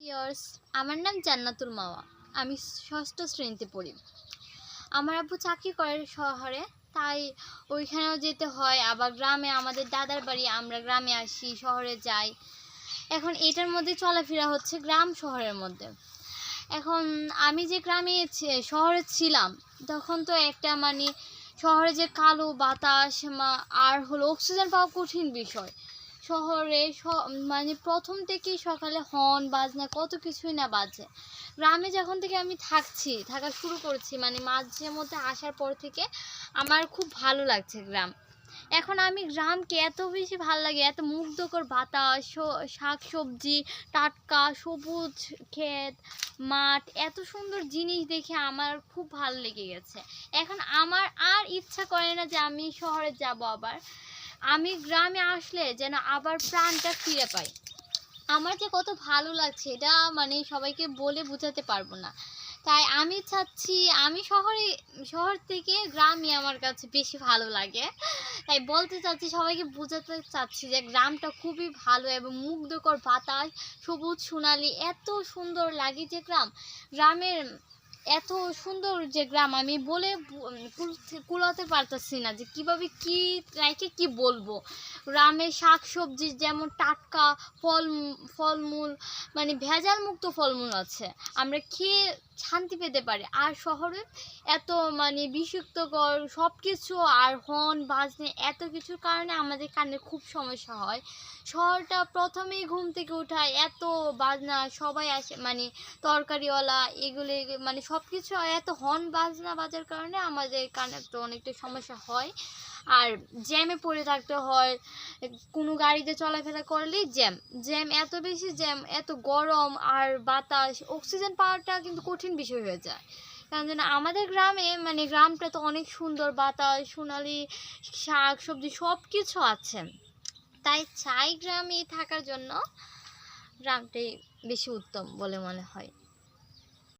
Years আমার নাম জান্নাতুল মাওয়া। আমি ষষ্ঠ শ্রেণীতে পড়ি। আমার আব্বু চাকরি করে শহরে, তাই ওইখানেও যেতে হয়। আবার গ্রামে আমাদের দাদার বাড়ি, আমরা গ্রামে আসি, শহরে যাই। এখন এটার মধ্যে চলাফেরা হচ্ছে গ্রাম শহরের মধ্যে। এখন আমি যে গ্রামে শহরে ছিলাম, তখন তো একটা শহরে যে কালো বাতাস আর হলো অক্সিজেন পাওয়া কঠিন বিষয়। শহরে প্রথম থেকেই সকালে হর্ন বাজনা কত কিছুই না বাজে। গ্রামে যখন থেকে আমি থাকা শুরু করেছি, মাঝে মধ্যে আসার পর থেকে আমার খুব ভালো লাগছে গ্রাম। এখন আমি গ্রামকে এত বেশি ভালো লাগে, এত মুগ্ধকর বাতাস, শাক সবজি, টাটকা সবুজ ক্ষেত, মাঠ, এত সুন্দর জিনিস দেখে আমার খুব ভালো লেগে গেছে। এখন আমার আর ইচ্ছা করে না যে আমি শহরে যাব। আবার আমি গ্রামে আসলে যেন আবার প্রাণটা ফিরে পাই। আমার যে কত ভালো লাগছে এটা সবাইকে বলে বোঝাতে পারবো না। তাই আমি চাচ্ছি, আমি শহর থেকে গ্রামই আমার কাছে বেশি ভালো লাগে। তাই বলতে চাচ্ছি, সবাইকে বোঝাতে চাচ্ছি যে গ্রামটা খুবই ভালো এবং মুগ্ধকর বাতাস, সবুজ সোনালি, এত সুন্দর লাগে যে গ্রামের এত সুন্দর যে গ্রাম আমি বলে কুলাতে পারতেছি না যে কিভাবে কি রাইখে কি বলবো। গ্রামের শাক সবজি যেমন টাটকা, ফলমূল ভেজাল মুক্ত ফলমূল আছে, আমরা খেয়ে শান্তি পেতে পারি। আর শহরে এত বিষাক্তকর সব কিছু আর হর্ন বাজনে এত কিছুর কারণে আমাদের কানে খুব সমস্যা হয়। শহরটা প্রথমেই ঘুম থেকে উঠায় এত বাজনা, সবাই আসে তরকারিওয়ালা, এগুলো সব কিছু এত হর্ন বাজনা বাজার কারণে আমাদের কানে তো অনেকটা সমস্যা হয়। আর জ্যামে পড়ে থাকতে হয়, কোনো গাড়িতে চলাফেরা করলেই জ্যাম, এত বেশি জ্যাম, এত গরম আর বাতাস, অক্সিজেন পাওয়াটা কিন্তু কঠিন বিষয় হয়ে যায়। কারণ আমাদের গ্রামে গ্রামটা তো অনেক সুন্দর, বাতাস, সোনালি, শাক সবজি সব কিছু আছে। তাই চাই গ্রামে থাকার জন্য, গ্রামটাই বেশি উত্তম বলে মনে হয়।